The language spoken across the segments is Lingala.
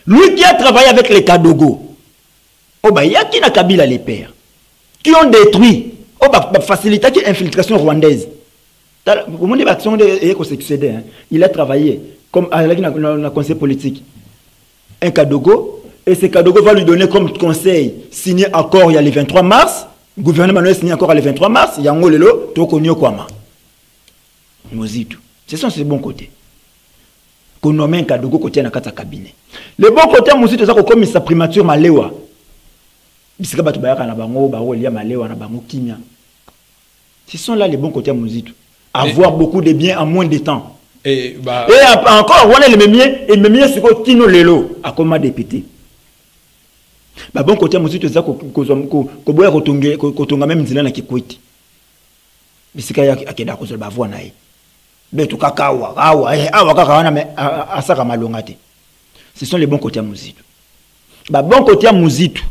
Lui qui a travaillé avec les Kadogo. Oh bah, il y a qui n'a Kabila les pères. Qui ont détruit. Oh bah, facilité l'infiltration rwandaise. Comment dire l'action de succédé. Il a travaillé comme avec le conseil politique. Un Kadogo. Et ce Kadogo va lui donner comme conseil signé accord il y a le 23 mars. Le gouvernement a signé accord le 23 mars. Il y a un lelo, Tokonyo Kwama. Mozitu. Ce sont ses bons côtés. Qu'on nomme un Kadogo côté dans le cabinet. Le bon côté, Mozitu, c'est comme sa primature Malewa. Ce sont là les bons côtés à Mozitu. Avoir beaucoup de biens en moins de temps. Et encore, on est le même c'est que Tino Lelo a comme député. Bah bon côté Mozitu c'est que boya kotonga même nzila na Kikwiti. Bisika ya akeda ko ba voix nae. Betu kakawa awa kaka wana me asaka malonga te. Ce sont les bons côtés à Mozitu. Bah bon côté à Mozitu.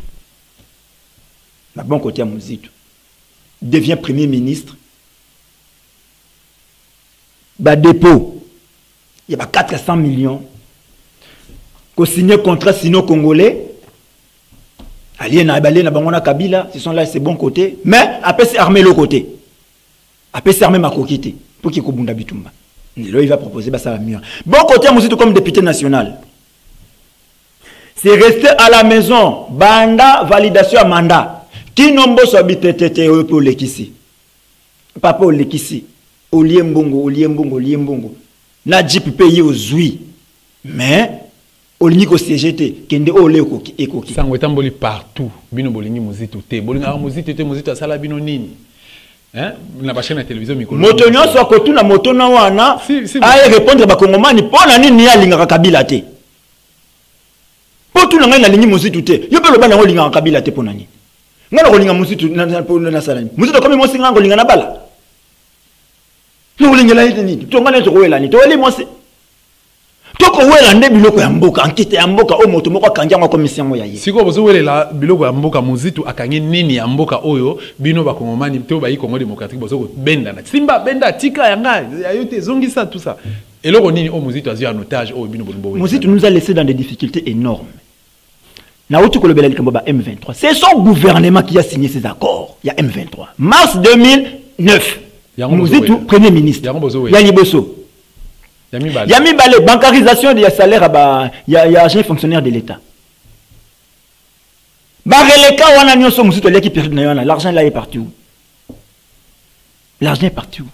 Bah bon côté à Mozitu devient premier ministre. Bah dépôt. Il y a 400 millions. Qu'on signe contrat sino-congolais. Kabila, ce sont là ses bons côtés. Mais après c'est armé l'autre côté. Après c'est armé ma coquille. Pour qu'il y ait Kobunda Bitumba. Là il va proposer ça va mieux. Bon côté Mozitu comme député national. C'est resté à la maison. Banda validation à mandat. Qui nombo so habité pour lekisi. Papa lekisi. Oliembongo. Na jip paye aux zui. Mais Olingi ko CGT kende ole ekoki. Sango etamboli partout. Bino bolingi Mozitu te. Bolinga Mozitu te Mozitu asala bino nini? Hein? Na ba chaîne de télévision mikolo. Motonyo so ko tuna motona wana. Aye répondre ba kongomani pona nini ya linga Kabila te. Po tuna ngai na lingi Mozitu te. Yo pe lo bana linga Kabila te pona nini? Ngana ko linga Mozitu na salani. Mozitu comme mo singa ngo linga na bala. Yo linga la nini? To ngana to ko elani. To eli mo se. Toko wela nde biloko ya mboka enquête ya mboka o moto moko kangya ngwa commission mo ya ye. Siko bozo welela biloko ya mboka Mozitu akangi nini ya mboka oyo bino ba kongomani to ba yi Congo démocratique bozo ko benda na Simba benda tika yanga ayote zongisa tout ça. Et loko nini o Mozitu azu en otage o bino bolombo. Mozitu nous a laissé dans des difficultés énormes. Na utu ko lobela likambo ba M23. C'est son gouvernement qui a signé ces accords. Il y a M23. Mars 2009. Mozitu premier ministre. Yangi Bosso. Yami Balé, bancarisation des salaires à agents fonctionnaires de l'État. Bareleka wana nyonso musuto leki période na yana, l'argent là est parti où? L'argent est parti où?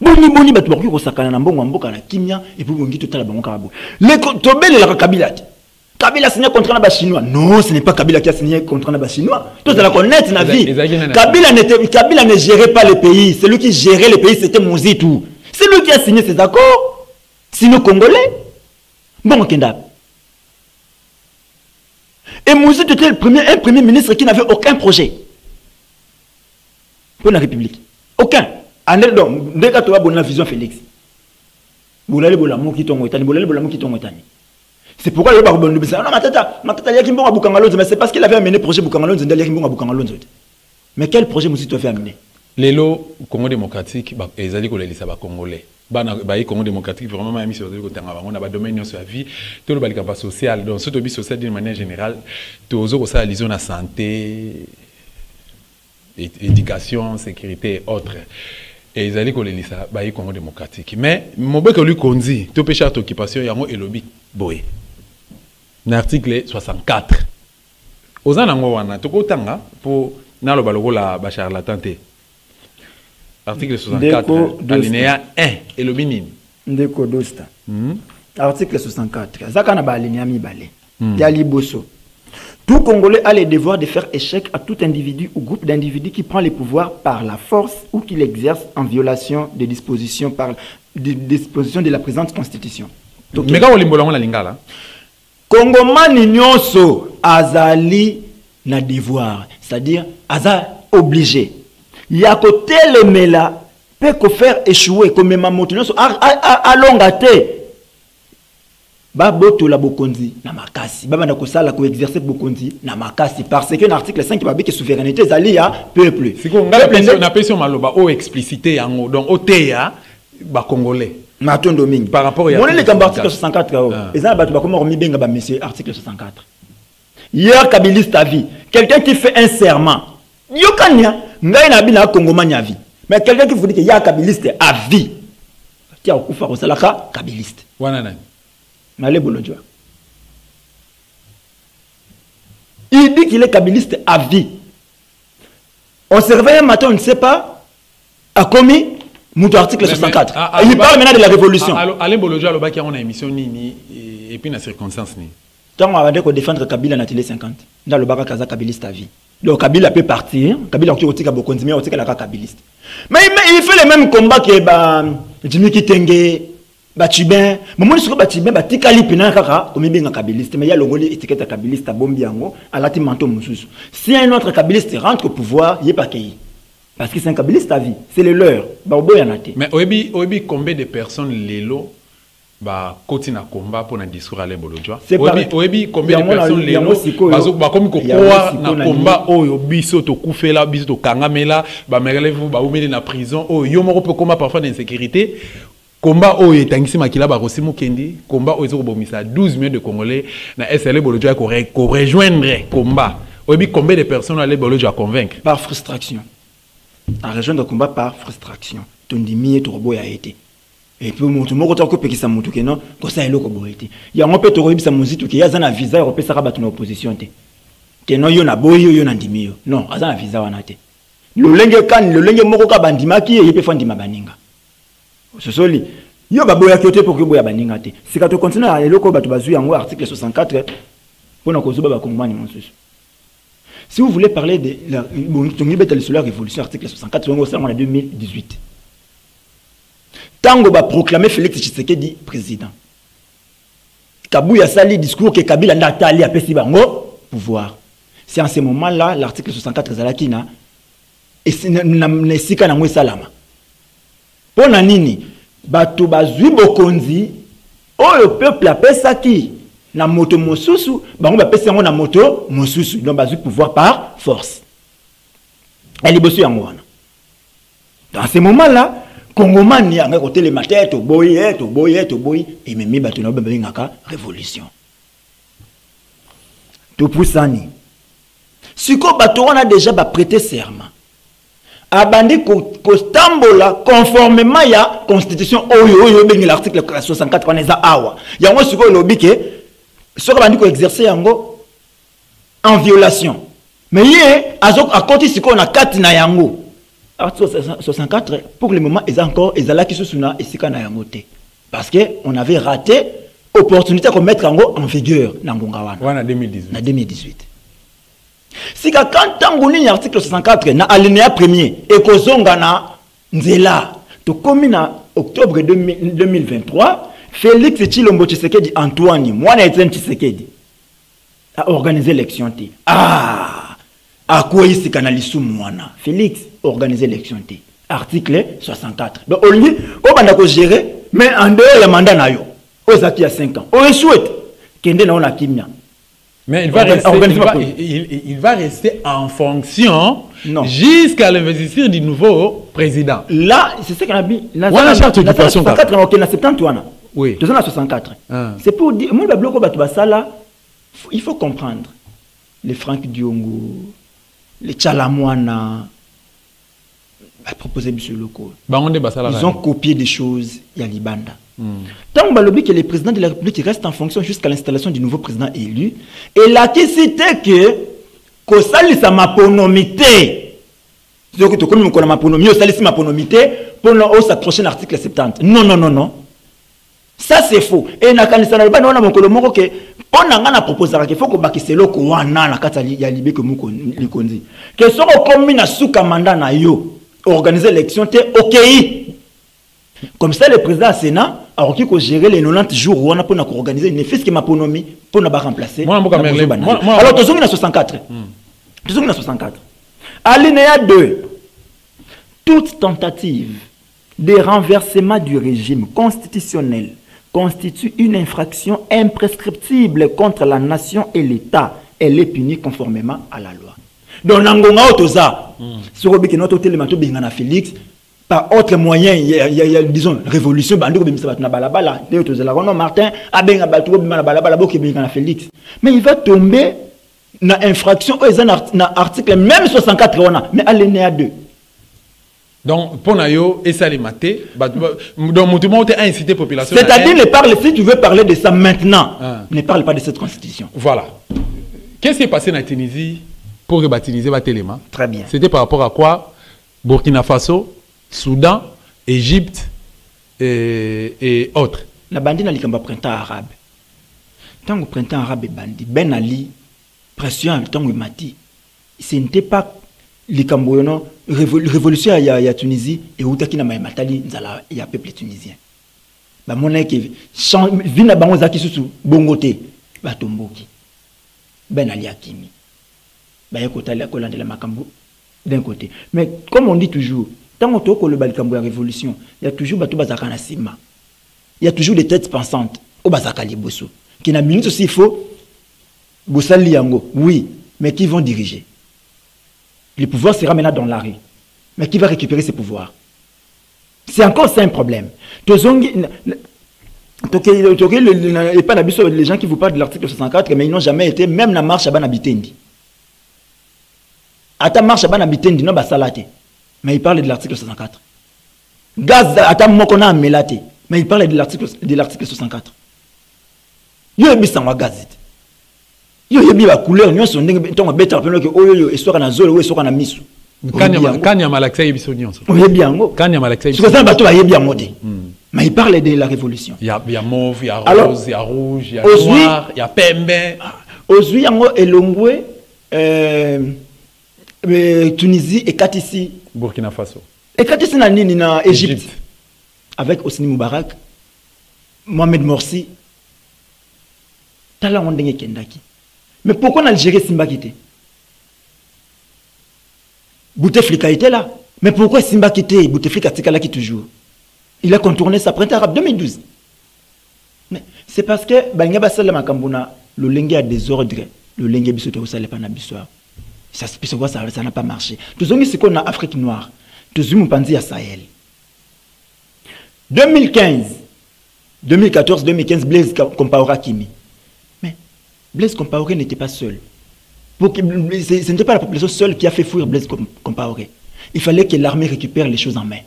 Boni batu bakoki ko sakana na mbongo mboka na kimia et puis bongi totala bango karabo. Le tobele la Kabila. Kabila a signé contrat na ba chinois. Non, ce n'est pas Kabila qui a signé contrat na ba chinois. Tout ça la connaître na vie. Kabila ne gérait pas le pays, celui qui gérait le pays c'était Mozitu. C'est lui qui a signé ces accords. Sinon Congolais. Bon, Kenda. Et Mozitu était un premier ministre qui n'avait aucun projet pour la République. Aucun. Dès que tu as la vision Félix. C'est pourquoi le baron de Bissau. Non, mais c'est parce qu'il avait amené le projet Bukangalonze. Mais quel projet Mozitu a fait amener? Lelo Congo démocratique ezali ko lelisa ba congolais bana ba Congo démocratique vraiment ma mission de kotanga bango na ba domaine sur la vie to le balika social donc ce tobi social d'une manière générale tozo ko ça liaison na santé éducation sécurité et autres et ezali ko lelisa ba Congo démocratique mais mobeko lui konzi to péché occupation yango elobi boye na article 64 ozana ngo wana to kotanga pour na lo baloko la ba charlatan te. Article 64, alinéa 1, et le minime. Ndeko Dosta. Article 64. Zakana ba alinéa mi balé. Yali Bosso. Tout Congolais a le devoir de faire échec à tout individu ou groupe d'individus qui prend les pouvoirs par la force ou qui l'exerce en violation des dispositions de la présente Constitution. Mais quand on limbola la lingala. Congomani nyonso azali na devoir, c'est-à-dire aza obligé. Il y a côté le mela peut faire échouer comme ma moto à longate. Ba boto la bokonzi na makasi. Ba na ko sala ko exercer bokonzi na makasi parce que l'article 5 ba que souveraineté zali ya peuple. C'est qu'on a na pression maloba o explicité yango donc oteya ba congolais. Maton Domingue. Par rapport à l'article 64, et ça, monsieur article 64. Hier, Kabiliste à vie. Quelqu'un qui fait un serment. Yokanya, n'a pas Congomani à vie. Mais quelqu'un qui vous dit qu'il y a Kabiliste à vie. Qui a au coup de la Kabiliste. Malé Bolodjoa. Il dit qu'il est Kabiliste à vie. On se réveille un matin, on ne sait pas, a commis mon article 64. Il parle maintenant de la révolution. Alain Bolodjoa, il y a une émission et puis une circonstance. Tant on va dire qu'on défendre Kabila dans télé 50. Dans le bac Kaza Kabiliste à vie. Donc Kabila peut partir. Kabila qui a beaucoup mais aussi la Kabiliste. Mais il fait les mêmes combats que Jimmy Kitenge, Batibin. Mais moi je suis Batibin, Batikali Pina Kaka, comme bien Kabiliste. Mais il y a le rôle étiquette Kabiliste à Bombiango, à la Timanto Moussous. Si un autre Kabiliste rentre au pouvoir, il n'est pas accueilli. Parce que c'est un Kabiliste à vie. C'est le leur. Mais Oebi, combien de personnes l'élo côté na combat pour un discours à Alain Bolodjoa? Oebi, combien de personnes l'élo comme quoi na combat oyo biso to kufela biso to kangamela ba merelevu ba umeli na prison oyo moko peut combat parfois d'insécurité. Combat oyo etangisi makila ba Rosimo Kendi, combat oyo zo bomisa 12 millions de Congolais na SL Bolodjoa ko rejoindre combat. Oebi, combien de personnes Alain Bolodjoa convaincre? Par frustration. À rejoindre le combat par frustration. Tondimi to robo ya été. Et puis mon tomo ko pe ki sa mutu ke non ko sa eloko boyete. Ya ngo pe to ko bisa muzitu ke ya za na visa européen saka batu na opposition te. Ke non yo na boyi yo na ndimi yo. Non, aza na visa wana te. Le lenge moko ka bandima ki ye pe fandima baninga. Ce soli. Yo ba boya kyote pour que boya baninga te. Si ka to continuer à eloko batu bazu yango article 64 pour na ko zuba ba kongomani monsusu. Si vous voulez parler de la révolution, article 64, on en 2018. Tango va proclamer Félix Tshisekedi président. Kabouya sali discours que Kabila Nathalie a pesi bango pouvoir. C'est en ce moment-là l'article 64 Zalakina et nesika na ngwe salama. Pona nini bato bazui bokonzi o le peuple apesa ki na moto mosusu bango bapesa ngo na moto mosusu donc bazui pouvoir par force. Elle bosso yango wana. Dans ce moment-là Congomani a côté les matins, to boy, et même bateau na bengaka révolution. Tout pour ça ni. Si ko bateau on a déjà prêté serment. Abandi ko stambola conformément ya constitution oyo bengi l'article 64 on eza awa. Yango siko lobi ke soko bandi ko exercer yango en violation. Mais yé azok a côté siko na kati na yango. Article 64, pour le moment, ils encore, ils allaient qui se souna et c'est qu'on a moté. Parce qu'on avait raté l'opportunité de mettre en vigueur dans en 2018. Si quand on a l'article 64, na alinéa premier, et qu'on a nzela, to comme en octobre 2023, Félix Tshilombo Tshisekedi Antoine, moi na Etienne Tshisekedi, a organisé l'élection. À quoi ici canalisou mouana Félix organiser l'élection. Article 64. Donc au lieu on gérer mais en dehors le mandat na yo. Ozaki a 5 ans. On souhaite kende na ona kimia. Mais il va rester en fonction jusqu'à l'investiture du nouveau président. Là, c'est ce qu'on a dit. La charte d'occupation 64 on a 70 wana. Oui. 64. C'est pour dire moi le bloc basala il faut comprendre les Franck Diongo les Tchalamouana proposé monsieur locaux. Ils ont copié des choses il y a Libanda. Tant que le président de la République reste en fonction jusqu'à l'installation du nouveau président élu, et la qui c'était que ça sa maponomité. C'est que comme on a maponomité, ça ma maponomité pour s'accrocher à l'article 70. Non. Ça c'est faux. Et na kanisa na bana na mokolo moko ke pona nga na proposer qu'il faut ko bakise loko wana na kata ya libe que muko likonzi. Que soko komi na suka mandat na yo organiser l'élection te OK. Comme ça le président Sénat a qui ko gérer les 90 jours wana pona ko organiser une fils qui maponomi pona ba remplacer. Alors tozongi na 64. Tozongi na 64. Alinéa 2. Toute tentative de renversement du régime constitutionnel constitue une infraction imprescriptible contre la nation et l'État. Elle est punie conformément à la loi. Donc, Nangonga Otoza, sur le Bikinoto Telemato Bingana Félix, par autre moyen, il y a disons, révolution, Martin, Félix. Mais il va tomber dans infraction, dans article même 64, mais elle est née à 2. Donc, pour Nayo, et ça les maté, donc, tout le monde a incité la population. C'est-à-dire, si tu veux parler de ça maintenant, ne parle pas de cette constitution. Voilà. Qu'est-ce qui est passé en Tunisie pour rebaptiser Batelema? Très bien. C'était par rapport à quoi? Burkina Faso, Soudan, Égypte et autres. La bandit n'a pas printemps arabe. Tant que printemps arabe est bandit, Ben Ali, pression, tant que Mati, ce n'était pas les Camboyans, révolution à Tunisie, et où il y a peuple tunisien. Mon équipe, vina bangoza qui sous bongote, batomboki, Ben Ali Hakimi. D'un côté. Mais comme on dit toujours, tant qu'on toque le Balkambo la révolution, il y a toujours Batou Bazaka Nassima. Il y a toujours des têtes pensantes au Bazaka Liboso. Qui n'a minute aussi il faut Boussali Yango. Oui, mais qui vont diriger. Le pouvoir sera maintenant dans la rue. Mais qui va récupérer ces pouvoirs? C'est encore ça un problème. Les gens qui vous parlent de l'article 64, mais ils n'ont jamais été, même la marche à Banabitendi. Ata marche à Banabitendi, non, Basalate. Mais il parle de l'article 64. Gaz, Ata Mokona Melate. Mais il parle de l'article 64. Yo ebi sangwa gazette. Yo ebi ba couleur nyonso ndenge ntonga beta peno ke oyo esoka na zolo esoka na misu. Kanya malaxa ebiso nyonso. Oyebi yango. Kanya malaxa ebiso. Parce que ça bato ba yebi yango te. Mais il parle de la révolution. Il y a mauve, il y a rose, il y a rouge, il y a noir, il y a pembe. Ozui yango elongwe Tunisie et Katisi Burkina Faso. Et Katisi na nini na Égypte. Avec Hosni Moubarak, Mohamed Morsi. Tala on dengue kendaki. Mais pourquoi en Algérie Simba quitté? Bouteflika était là. Mais pourquoi Simba quitté? Bouteflika là qui toujours. Il a contourné sa printemps arabe 2012. Mais c'est parce que Banga Basala Makambuna, le lengue a désordre, le lengue bisoto ça pas na bissoir. Ça n'a pas marché. Tout ce qu'on a en Afrique noire, tout ce qu'on pense à Sahel. 2015, 2014, 2015, Blaise Compaoré Kimi. Mais Blaise Compaoré n'était pas seul. Ce n'était pas la population seule qui a fait fuir Blaise Compaoré. Il fallait que l'armée récupère les choses en main.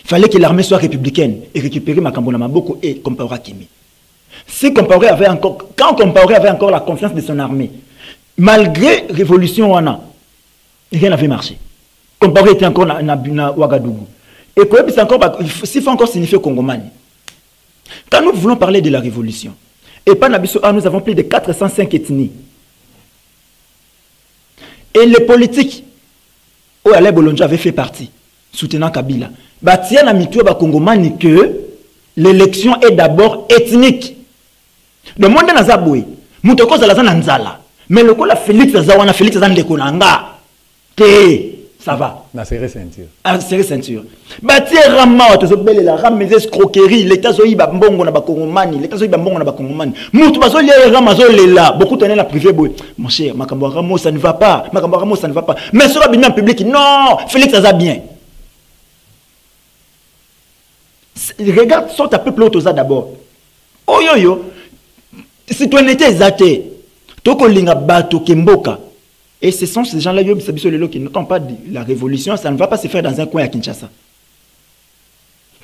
Il fallait que l'armée soit républicaine et récupérer Makambona Maboko et Compaoré Kimi. Si Compaoré avait encore, quand Compaoré avait encore la confiance de son armée, malgré la révolution, rien n'avait marché. Compaoré était encore dans Ouagadougou. Et s'il faut encore signifier Congomani. Quand nous voulons parler de la révolution, et pas nous avons plus de 405 ethnies. Et les politiques, où Alain Bolonja avait fait partie, soutenant Kabila, Batia n'a mis tout à Congomani que l'élection est d'abord ethnique. Le monde n'a pas boué. Moutoko Zalazan Nzala. Mais le coup, la Félix Zawana, Félix Zandekonanga. Ça va. La serré ceinture. La serré ceinture. Bati Rama, tu sais, la Rama, les escroqueries, l'État Zoï Bambongo na Bakongomani, l'État Zoï Bambongo na Bakongomani. Moutou Bazoli Rama Zolela, beaucoup tenez la privée. Mon cher, Makambo Ramo, ça ne va pas. Makambo Ramo, ça ne va pas. Mais sur le public, non, Félix ça bien. Regarde, sort un peu plus haut d'abord. Oh yo yo, citoyenneté zaté. Toko linga bato kemboka. Et ce sont ces gens-là qui n'entendent pas de la révolution, ça ne va pas se faire dans un coin à Kinshasa.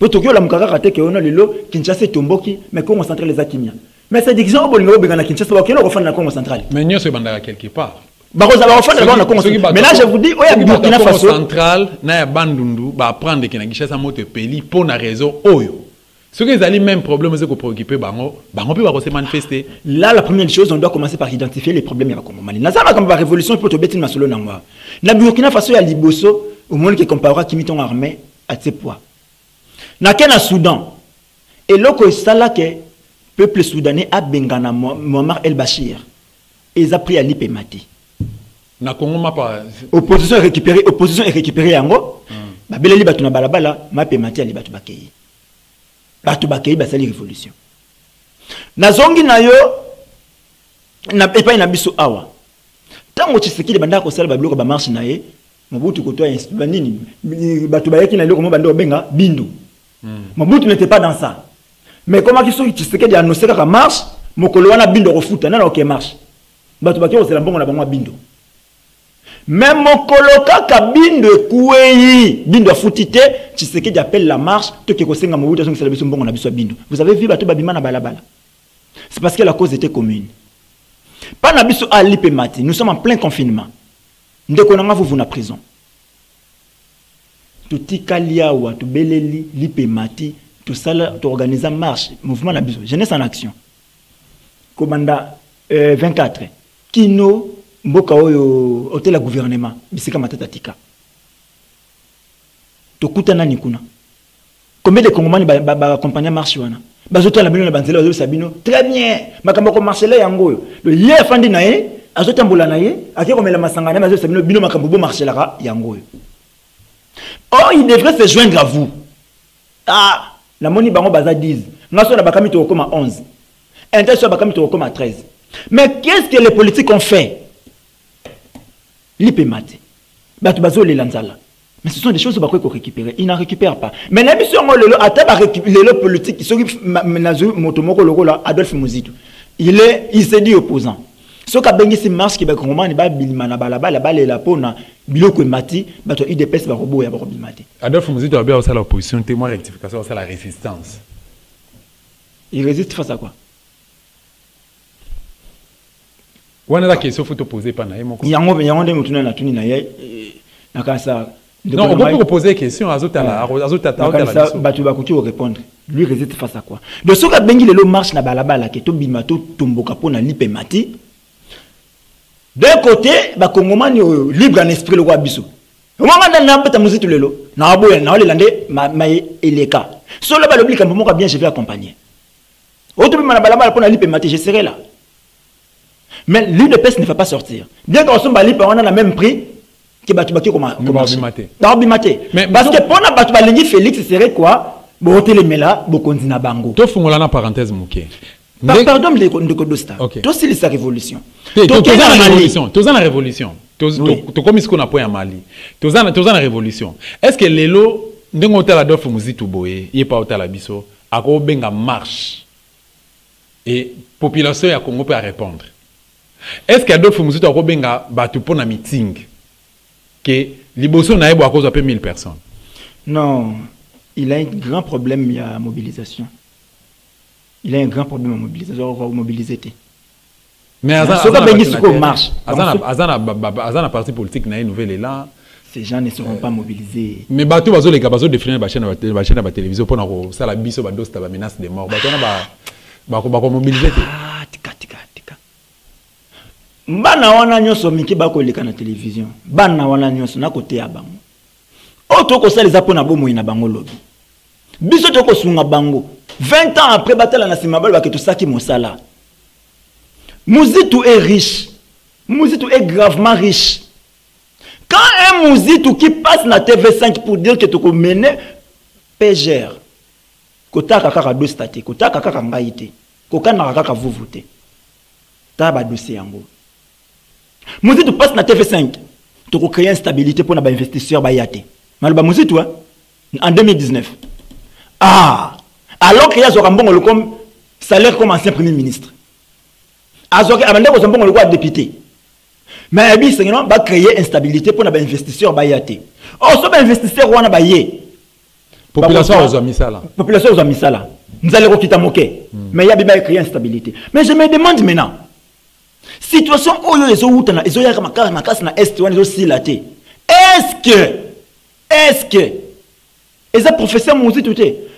Pour Tokyo, la Mukara raté que on a le lot, Kinshasa est Tomboki, mais Congo central les Akimia. Mais c'est des gens qui ont besoin de Kinshasa, qui ont refait la Congo centrale. Mais nous sommes quelque part. Mais là, je vous dis, il y a Burkina Faso. Central, il y a Bandundu, va prendre que Kinshasa mote pays pour une raison Oyo. Ce qui est le même problème, c'est que préoccuper, on peut se manifester. Là, la première chose, on doit commencer par identifier les problèmes. Il y a une révolution pour te bêter une solo. La Burkina Faso, il y a Liboso, au monde qui comparera qui mit ton armée à ses poids. Dans le Soudan, et là, c'est là que le peuple soudanais a bengana Muammar el-Bashir. Et ils ont pris à l'IPMATI. Opposition est récupérée en haut. Babeleli batuna balabala, ma pemati ali batu bakei. Batu bakei basali révolution. Nazongi na yo na epa na biso awa. Tango Tshisekedi banda ko sala babiloko ba marche na ye, Mobutu kotoa nini bato bayaki na loko mo bando benga bindu. Mobutu n'était pas dans ça. Mais comment qu'ils sont Tshisekedi a annoncé que marche, mokolo wana bindo refuta na OK marche. Bato baki osela mbongo na bango bindo. Même mokolo kaka bindo kuei bindo afutite Tshisekedi appelle la marche to ke kosenga Mobutu so ngisela biso mbongo na biso bindo. Vous avez vu bato babima na balabala. C'est parce que la cause était commune. Pas na biso à l'IPMATI, nous sommes en plein confinement. Ndeko nanga vous na prison. Tout tikalia ou tout beleli l'IPMATI, tout ça là, tout organiser marche, mouvement na biso, jeunesse en action. Komanda 24 kino mboka oyo hôtel la gouvernement bisika matata tika. To kutana ni kuna. Combien de Congolais ba accompagner marche wana? Bazoto la bino na banzela bazo sabino très bien. Makambo ko marcher là yango. Le ye fandi na ye, azotambola na ye, akomela masanga na bazo sabino bino makambo bo marcher là yango. Oh, il devrait se joindre à vous. Ah, la moni bango baza 10. Ngaso na bakami to koma 11. Intention bakami to koma 13. Mais qu'est-ce que les politiques ont fait? L'IPMATI. Batu bazo le lanzala. Mais ce sont des choses qu'on va récupérer. Ils n'en récupèrent pas. Mais la mission, les politiques, qui sont motomoko le rôle Adolphe Muzitu. Il s'est dit opposant. Ce qui a bien dit marche qui va commencer, il va bilmana balabala balé la pona biloko mati, bato IDPS va robot ya bilmati. Adolphe Muzitu a bien aussi l'opposition, témoin rectification, c'est la résistance. Il résiste face à quoi? On a la question faut te poser pas naïe mon. Il y a un des moutons na tuni na ye na kasa. Non, on peut poser des questions à Zotala, Batu bakuti au répondre. Lui résiste face à quoi? De ce que bengi le marche na balabala ke to bimato tomboka pona l'IPMATI. D'un côté, ba Congomani libre en esprit le roi biso. Au moment où on a peut-être musique tout le lot. Na boye na le landé maï eleka. Solo ba l'oblige comme moi bien je vais accompagner. Auto bima na balabala pona l'IPMATI, je serai là. Mais l'UDPS ne va pas sortir. Bien qu'on soit bali on a le même prix. Que batu baki comment bimaté. Mais parce que pour na batu balingi Félix serait quoi? Bote le mela bokonzina bango. To fungola na parenthèse muke. Pardon de Kodosta. To c'est sa révolution. To la révolution. To la révolution. To comme ce qu'on a point à Mali. To la révolution. Est-ce que lelo ndengo tala Adolphe Muzitu boye, yé pas otala biso, ako benga marche. Et population ya Congo peut répondre. Est-ce que Adolphe Muzitu ako benga batu pona meeting? Que Liboso n'a pas à cause de 1000 personnes. Non, il a un grand problème à mobilisation. Il a un grand problème à mobilisation. On va mobiliser. Mais Azana parti politique n'a une nouvelle là. Ces gens ne seront pas mobilisés. Mais bateau bazo les capables de définir la chaîne de la télévision pour nous ça la biso ba dosta ba menace de mort. Bateau na ba mobiliser. Ah tika. Bana wana nyonso miki bako leka na télévision. Bana wana nyonso na côté ya bango. Oto ko salisa pona bomo ina bango lobi. Biso to ko sunga bango. 20 ans après batala na simabal ba ke to saki mosala. Muzitu est riche. Muzitu est gravement riche. Quand un Muzitu qui passe na TV5 pour dire que tu ko mener PGR. Kota kaka do state, kota kaka ngaite. Koka na kaka vuvuté. Ta ba dossier yango. Muzitu passe na TV5. Tu peux créer une stabilité pour les investisseurs. Malba Muzitu, en 2019. Ah! Alors qu'il y a un bon comme salaire comme ancien premier ministre. Alors qu'il y a un bon député. Mais il va créer une stabilité pour les investisseurs. Oh, ce investisseur, on a baillé. Population aux amis ça là. Population aux amis ça là. Nous allons quitter moquer. Mais il y a créé une stabilité. Mais je me demande maintenant. Situation où les autres na ezo yaka makasi na est wana aussi laté. Est-ce que les professeurs m'ont dit tout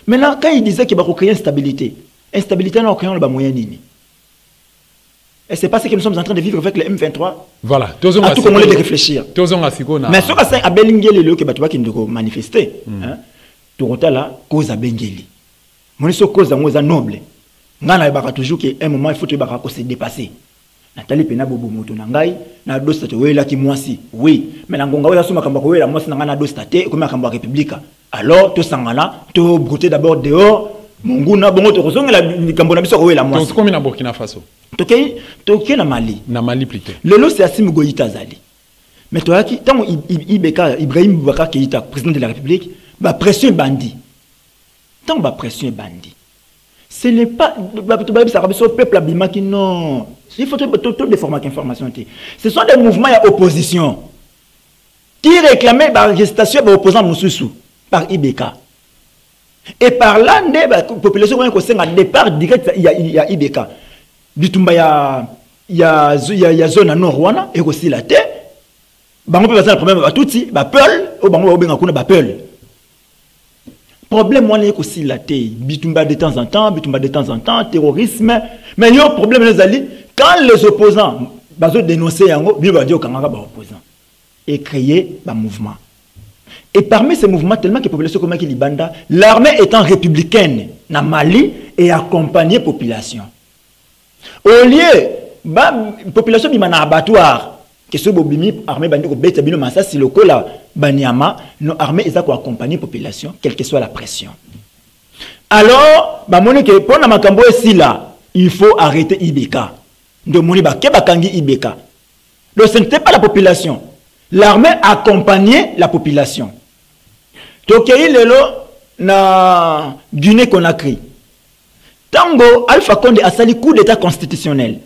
maintenant quand ils disaient qu'il va créer une stabilité. Instabilité n'a aucun moyen nini. Et c'est pas ce que nous sommes en train de vivre avec le M23. Voilà, tout comment de réfléchir. Mais ce que c'est à Belingeli le que batwa qui nous manifester hein. Tout là cause à Bengeli. Mon so cause à noble. Ngana ba toujours qu'à un moment il faut se dépasser. Nathalie pena bobo moto na ngai na dostate wela ki mwasi oui mais na ngonga wela suma kamba ko wela mwasi na ngana dostate ko makamba républica alors to sangana to brouter d'abord dehors monguna bongo to kozongela likambo na biso ko wela mwasi donc comme na Burkina Faso toke na Mali plutôt lelo c'est Assimi Goïta zali Mais toi, tant Ibrahim Boubacar Keïta, président de la République, bah pression bandit. Tant bah pression bandit. Ce n'est pas le peuple abîma qui non. Il faut tout déformer l'information. Ce sont des mouvements d'opposition qui réclamaient l'arrestation des opposants Moussoussou par IBK. Et par là, la population a un départ direct, il y a IBK. Bitumba, il y a zone nord-rwanda, et aussi la terre. On peut passer le problème à tout si, Peul, ou Peul. Problème, c'est aussi la terre. Bitumba de temps en temps, terrorisme. Mais il y a un problème, quand les opposants dénoncent, ils vont dire qu'ils sont opposants. Et créer un mouvement. Et parmi ces mouvements, tellement que la population comme Libanda, l'armée étant républicaine dans Mali et accompagner la population. Au lieu, la population est un abattoir. Que ce bobimi armée bandi ko beta bino massa si loko la baniama nos armées ils ko accompagner population quelle que soit la pression. Alors ba moni que pour na makambo ici là il faut arrêter IBK. De moni ba ke bakangi IBK. Donc ce n'était pas la population. L'armée accompagnait la population. Tokei lelo na Guinée Conakry. Tango Alpha Condé a sali coup d'état constitutionnel.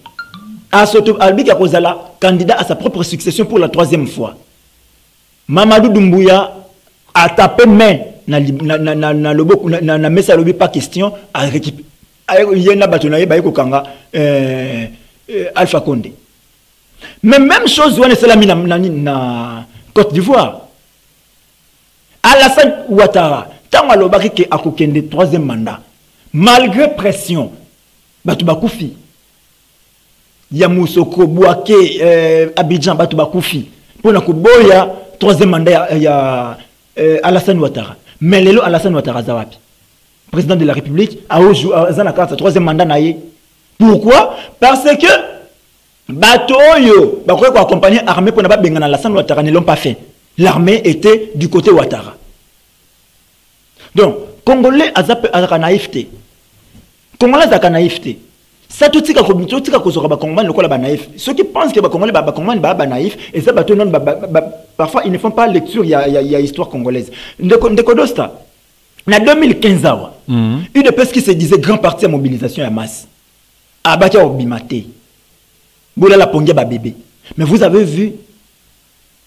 Albi Kozala, candidat à sa propre succession pour la 3e fois. Mamadou Doumbouya a tapé main na mesa lobi pas question à récupérer. Yena batonaye ba kokanga Alpha Condé. Mais même chose on est là na Côte d'Ivoire. Alassane Ouattara, tant alobaki ke akokende 3e mandat. Malgré pression, batu bakoufi. Yamoussoukro, Bouaké, Abidjan, Batouba Koufi. Pour la Kouboya, 3e mandat, il y a Alassane Ouattara. Mais Lelo Alassane Ouattara Zawapi, président de la République, a aujourd'hui 3e mandat. Pourquoi? Parce que Batoyo, pour accompagner l'armée pour ne pas bengan Alassane Ouattara, ne l'ont pas fait. L'armée était du côté Ouattara. Donc, Congolais a naïveté. Congolais a naïveté. Ça tout tika kozora ba Congolais lokola ba naïf. Ceux qui pensent que ba Congolais ba naïf et ça ba non parfois ils ne font pas lecture il y a histoire congolaise. Ndekodosta. En 2015 une peste qui se disait grand parti à mobilisation à masse. Abakia obimate. Boula la pongia ba bébé. Mais vous avez vu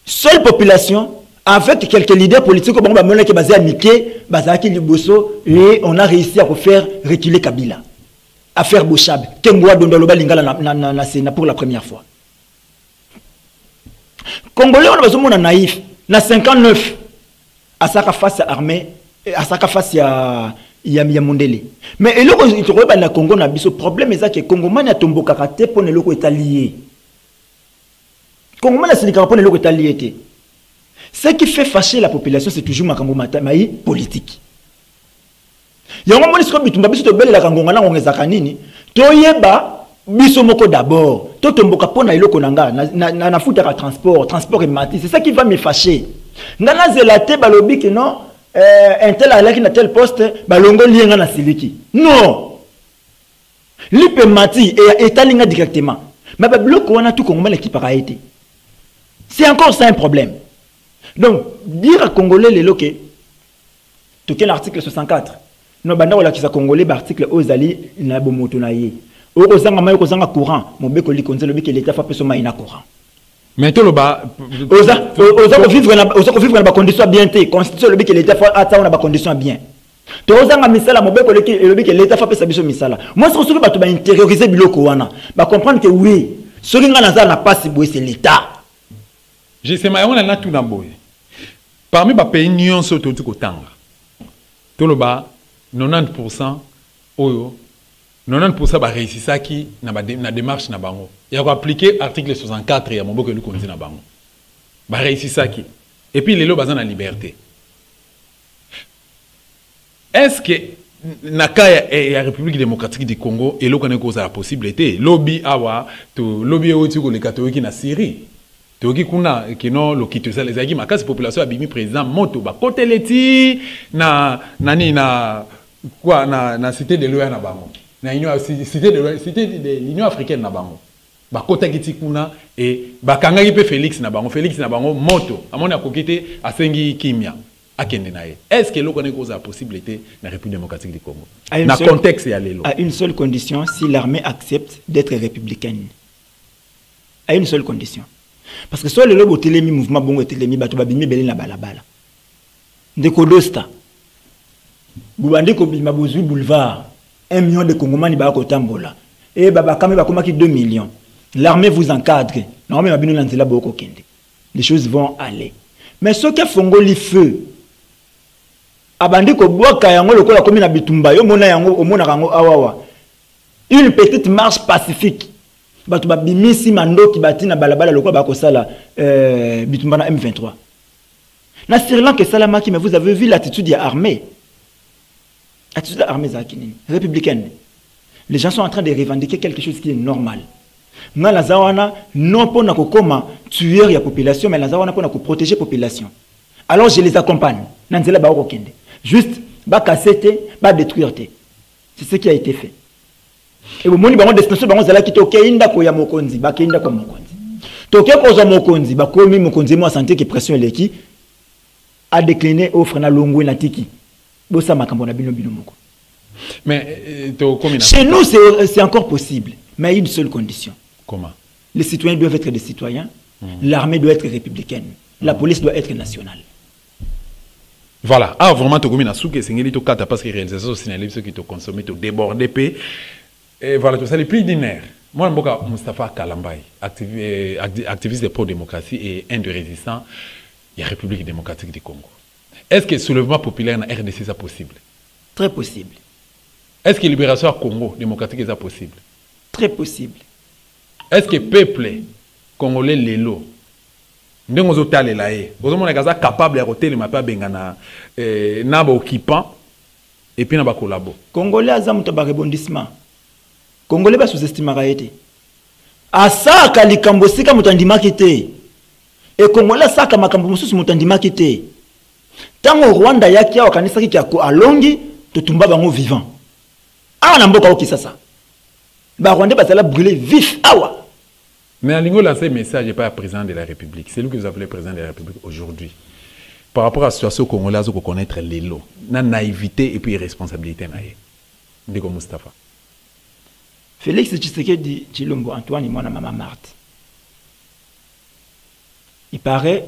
seule population avec quelques leaders politiques comme ba qui basé à Miké, Bazaki Liboso et on a réussi à faire reculer Kabila. Affaire Bouchab, Kengwa Dondoloba Lingala na Sénat pour la première fois. Congolais, on a besoin de naïf. Na 59, à sa face armée, à sa face à Mondele. Mais il y a un Congo, le problème est que Congo man a tombé karaté pour ne pas être lié. Congo man a signé pour ne pas être lié. Ce qui fait fâcher la population, c'est toujours Makambo Matamaï politique. Yango moni siko bitumba biso to belela kangonga na ngongezaka nini toyeba biso moko d'abord to tomboka pona iloko nanga na futa transport et mati c'est ça qui va me fâcher ngana zelate balobi que non un tel alaki na tel poste balongo lienga na siliki non lipe mati et etalinga directement mais ba bloc wana tout Congo l'équipe a été c'est encore ça un problème donc dire à Congolais les loquets to quel article 64 no banda wala kisa Congolais l'article ozali na bomoto na ye ozanga mayo kozanga courant mobeko likonzelo biki l'état fa peso maina courant mais to loba oza vivre na ba conditions bien té constitution le biki l'état fa ata na ba conditions bien to ozanga misala mobeko le biki l'état fa pesa biso misala moi ce que bato ba intérioriser biloko wana ba comprendre que oui ce qui ngana za na passe boy c'est l'état je sais mayo na tout na boy parmi ba pays nyonso to tuko tanga to loba 90% oyo 90% ba réussissa qui na démarche na bango ya ko appliquer article 64 ya moboko lu konzi na bango ba réussissa qui et puis lelo bazana liberté est-ce que na kaya ya République démocratique du Congo et lo connaît cause la possibilité lobby awa to lobby oti ko le catholique na Syrie toki kuna kino lokito ça les agi makasi population abimi président moto ba koteleti na nani na quoi na cité de l'ONU na bango na cité de l'Union africaine na bango bakota kiti kuna et bakangaki pe Félix na bango moto amoni akokite asengi kimia akende na ye. Est-ce que l'on cause la possibilité na République démocratique du Congo na contexte ya lelo? À une seule condition, si l'armée accepte d'être républicaine. À une seule condition. Parce que soit le lobo telemi mouvement bongo telemi bato babimi belé na balabala. Ndeko dosta. Bubandi ko bima bozui boulevard. 1 million de Congomani ba ko tambola. Et baba kame ba komaki 2 millions. L'armée vous encadre. L'armée m'a bino lanzela boko kende. Les choses vont aller. Mais ce qui fongo li feu. Abandi ko boka yango lokola komi na bitumba yo mona yango omona kango awawa. Une petite marche pacifique. Bato babimisi mandoki batina balabala lokola ba ko sala bitumba na M23. Na Sri Lanka salamaki, mais vous avez vu l'attitude de l'armée. L'attitude de l'armée républicaine. Les gens sont en train de revendiquer quelque chose qui est normal. Nga la zawana non pour nakokoma tueur ya population, mais la zawana pour nako protéger population. Alors je les accompagne. Nanzela ba okende. Juste ba casser, ba détruire. C'est ce qui a été fait. Et vous moni bango destination bango zala kito keinda ko ya mokonzi, ba keinda ko mokonzi. Toke ko za mokonzi, ba komi mokonzi mo santé qui pression leki a décliné offre na longo na tiki. Bosa makambo na bino bino moko. Mais chez nous c'est encore possible, mais il y a une seule condition. Comment? Les citoyens doivent être des citoyens, l'armée doit être républicaine, la police doit être nationale. Voilà. Ah, vraiment, tu as souke singeli to kata parce que réalisation signalé ceux qui te consomment, te déborder pe. Et voilà, tout ça les plus d'honneur. Moi, Mboka Moustapha Kalambay, activiste de pro-démocratie et un de résistants, il y a la République démocratique du Congo. Est-ce que le soulèvement populaire dans RDC c'est possible? Très possible. Est-ce que la libération du Congo démocratique est possible? Très possible. Est-ce que le peuple congolais lelo ndenge ozotalela ye ozomona kaza capable ya kotelema pa bengana na ba occupant et puis na ba collabo congolais azamuta ba rebondissement congolais ba sous-estimera été asaka likambo sika mutandimaki te et congolais asaka makambo mususu mutandimaki te tango Rwanda yaki ya kanisa ki ko alongi totumba bango vivant awa na mboka okisasa ba Rwanda bazala brûler vif awa. Mais à l'Ingo, là, ce message n'est pas le président de la République. C'est lui que vous appelez le président de la République aujourd'hui. Par rapport à la situation congolaise, vous connaître les lots. La naïveté et puis irresponsabilité. Ndeko Moustapha. Félix Tshisekedi Tshilombo Antoine et moi, maman Marthe. Il paraît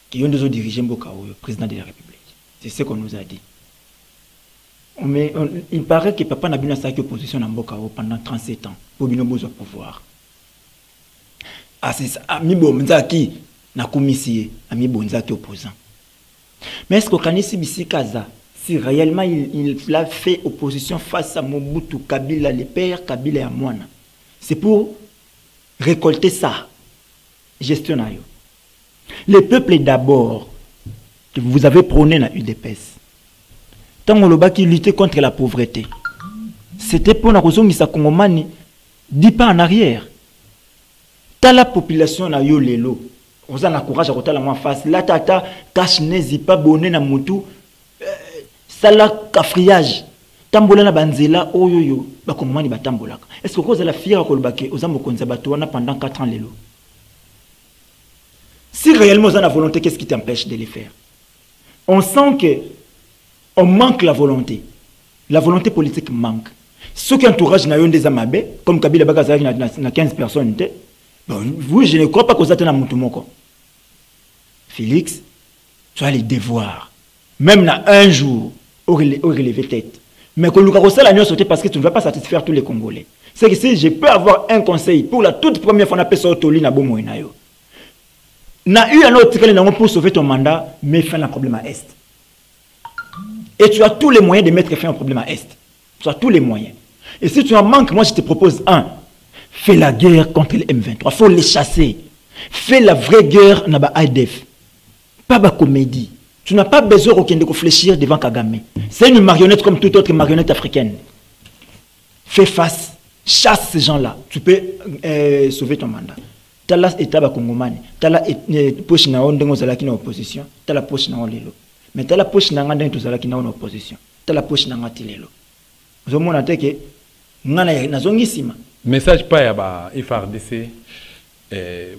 qu'il y a deux autres dirigeants le président de la République. C'est ce qu'on nous a dit. Mais il paraît que papa n'a pas eu opposition à Mbokao pendant 37 ans pour bien besoin de pouvoir. Ah, c'est ça. Ami Bonzaki na commissie, ami Bonzaki opposant. Mais est-ce qu'Okanisi Bissikaza, si réellement il a fait opposition face à Mobutu Kabila, le père Kabila et Amouana, c'est pour récolter ça, gestionnaire. Le peuple d'abord, que vous avez prôné dans l'UDPS, tant on a lutté contre la pauvreté, c'était pour la raison que ça Congomani 10 pas en arrière. Dans la population na yo lelo, vous avez le courage à côté la face. La tata cache nezi pas bonné na mutu, sala kafriage. Tambola na banzela oyoyo, ba Congomani ba tambola. Est-ce que vous avez la fière ko lobake ozamo konza bato pendant 4 ans lelo? Si réellement vous avez la volonté, qu'est-ce qui t'empêche de le faire? On sent que on manque la volonté. La volonté politique manque. Ceux qui entouragent na yon des amabé, comme Kabila Bagazari na 15 personnes, vous, je ne crois pas que vous êtes dans Moutoumoko. Félix, tu as les devoirs. Même dans un jour, au relever tête. Mais que nous avons la sauter parce que tu ne vas pas satisfaire tous les Congolais. C'est que si je peux avoir un conseil pour la toute première fois, on appelle ça Otoli na Bomo Inayo. Na eu un autre pour sauver ton mandat, mais fin le problème à Est. Et tu as tous les moyens de mettre fin au problème à Est. Tu as tous les moyens. Et si tu en manques, moi je te propose un. Fais la guerre contre les M23. Il faut les chasser. Fais la vraie guerre dans l'ADF. Pas la comédie. Tu n'as pas besoin de réfléchir devant Kagame. C'est une marionnette comme toute autre marionnette africaine. Fais face. Chasse ces gens-là. Tu peux sauver ton mandat. Tu as l'État congomani. Tu as la poche na opposition. Tu as la poche na lelo. Mais tu as la poche na opposition. Tu as la poche na lelo. Vous avez que nazongisima Message pas ya ba FRDC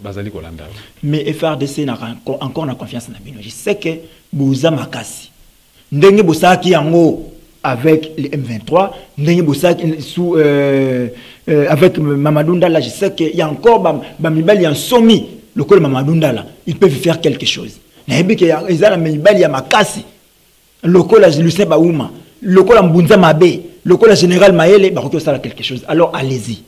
bazali kolanda. Mais FRDC n'a encore na confiance na bino. Je sais que Bouza Makasi. Ndenge Bosaki yango avec les M23, ndenge Bosaki sous avec Mamadou Ndala, je sais qu'il y a encore Bamibali en somi, le col Mamadou Ndala, ils peuvent faire quelque chose. Nayebi que ils a Bamibali ya Makasi. Le col Lucien Baouma, le col Mbunza Mabe, le col général Maele, bah ça quelque chose. Alors allez-y.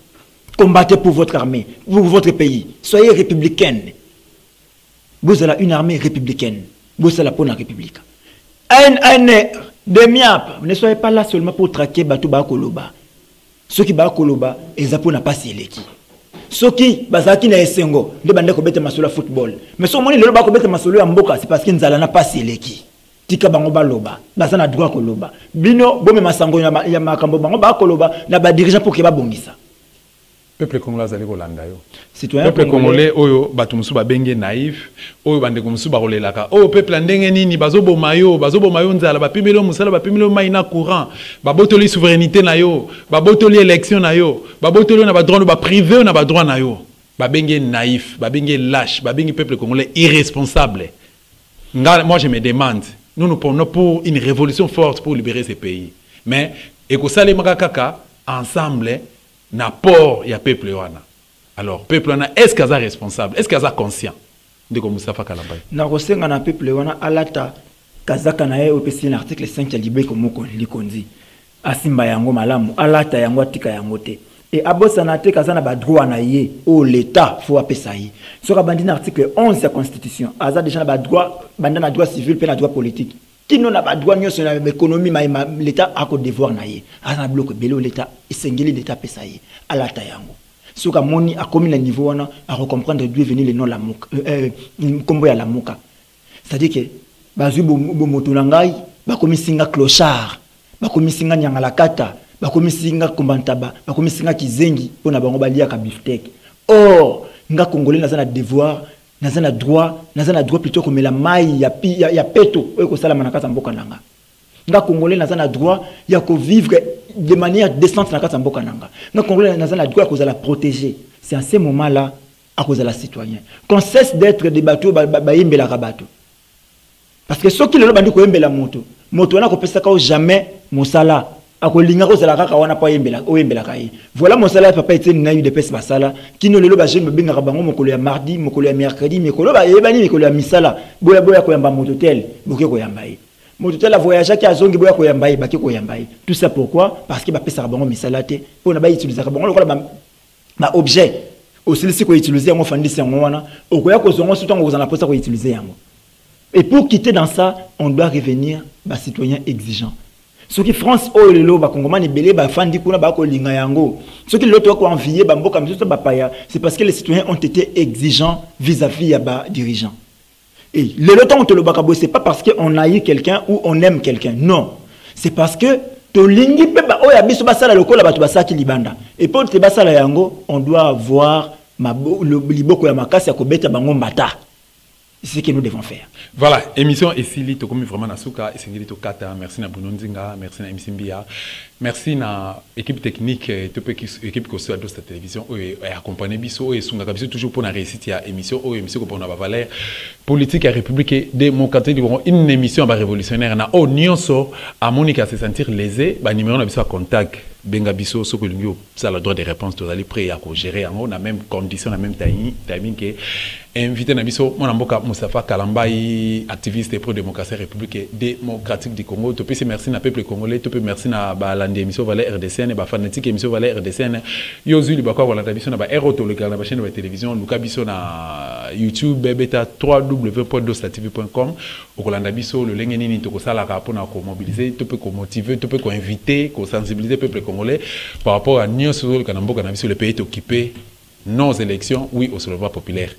Combattez pour votre armée, pour votre pays. Soyez républicaine. Vous avez une armée républicaine. Vous avez pour la République. Ne soyez pas là seulement pour traquer Batou Bakoloba. Ceux qui Bakoloba, ils ont pas si éleki. Ceux qui Bazaki na Esengo, de bande ko bete masolo football. Mais ceux qui ba ko bete masolo ya mboka, c'est parce qu'ils n'ont pas si éleki. Tika bango baloba, bazana droit koloba. Bino bome masango ya makambo bango ba koloba na ba dirigeant pour que ba bongisa. Peuple congolais zali kolanda yo. Citoyen peuple congolais oyo batu musu ba benge naïf, oyo bande ko musu ba rolelaka. Oh peuple ndenge nini bazoboma yo nzala ba pimelo musala ba pimelo maina courant, ba botoli souveraineté na yo, ba botoli élection na yo, ba botoli na ba droit ba privé na ba droit na yo. Ba benge naïf, ba benge lâche, ba benge peuple congolais irresponsable. Moi je me demande, nous prenons pour une révolution forte pour libérer ce pays. Mais ekosale makaka ensemble na port ya peuple wana. Alors peuple wana est-ce qu'il est responsable, est-ce qu'il est conscient de comme Moustapha Kalambay na kosenga na peuple wana alata kazaka na ye opesi na article 5 ya libé comme ko likonzi asimba yango malamu alata yango atika yango te et abosa na te kazana ba droit na ye au l'état faut apesa ye soka bandi na article 11 ya constitution aza déjà na ba droit banda na droit civil pe na droit politique kino na ba droit nyoso na économie l'état a ko devoir na ye ana bloc belo l'état esengeli l'état pesa ye alata yango soka moni a commis le niveau wana a recomprendre d'où venir le nom la muka kombo ya la muka c'est-à-dire que bazu bo moto na ngai ba komisinga clochard ba komisinga nyangala kata ba komisinga kombantaba ba komisinga kizengi pona bango balia ka biftec or nga congolais na devoir na droit plutôt comme la maille ya peto ko sala manakata mboka nanga nga congolais na droit ya ko vivre de manière décente na kata mboka nanga nga congolais na droit ko la protéger. C'est à ce moment là à cause de la citoyen qu'on cesse d'être des bateaux ba yembela ka bateau parce que ceux qui le bandi ko yembela moto na ko pesa ka jamais mosala akolinga ko sala kaka wana pa yembela o yembela kai voilà mosala papa était na eu de pesa basala kino lelo ba jeune benga bango mokolo ya mardi mokolo ya mercredi mokolo ba yebani mokolo ya misala boya ko yamba moto tel boke ko yamba yi moto tel a voyagé qui a zongi boya ko yamba yi baki ko yamba yi tout ça pourquoi parce que ba pesa bango misala te pour na ba utiliser bango lokola ba objet aussi si ko utiliser yango fandisi yango wana okoya ko zongo surtout ngo zana posa ko utiliser yango et pour quitter dans ça on doit revenir ba citoyen exigeant. Ce qui France oh le lo ba kongomani belé ba fandi kuna ba ko linga yango ce qui l'autre ko envier ba mboka misusu ba paya c'est parce que les citoyens ont été exigeants vis-à-vis ya ba dirigeants et le temps on te le bakabo c'est pas parce que on haït quelqu'un ou on aime quelqu'un non c'est parce que to lingi pe ba oya biso ba sala lokola batu basaki libanda et pour te basala yango on doit avoir le liboko ya makasi ya kobeta bango mbata. C'est ce que nous devons faire. Voilà, émission Essili, tu comme vraiment Nasuka, Essili to Kata, merci na Bruno Nzinga, merci na Msimbia, merci na équipe technique, équipe qui soit de cette télévision, et accompagner Bisso et Sunga Bisso toujours pour la réussite à émission, émission pour la valeur politique et république démocratique, une émission révolutionnaire, na nyonso à Monica à se sentir lésé, bah numéro na Bisso à contact. Benga biso ce que nous ça le droit de réponse tous allez prêt à gérer on a même condition la même timing que invité na biso mon amboka Moustapha Kalambay activiste et pro démocratie république démocratique du Congo to peux merci na peuple congolais to peux merci na ba lande émission valeur RDCN ba fanatique émission valeur RDCN yozuli ba kwa la biso na ba eroto le na ba chaîne de télévision luka biso na YouTube beta www.dostatv.com okolanda biso le lenge nini to ko sala ka pona ko mobiliser to peux ko motiver to peux ko inviter ko sensibiliser peuple congolais par rapport à Nyon Solo le Kanambo Kanabis, le pays est occupé, nos élections, oui, au soulèvement populaire.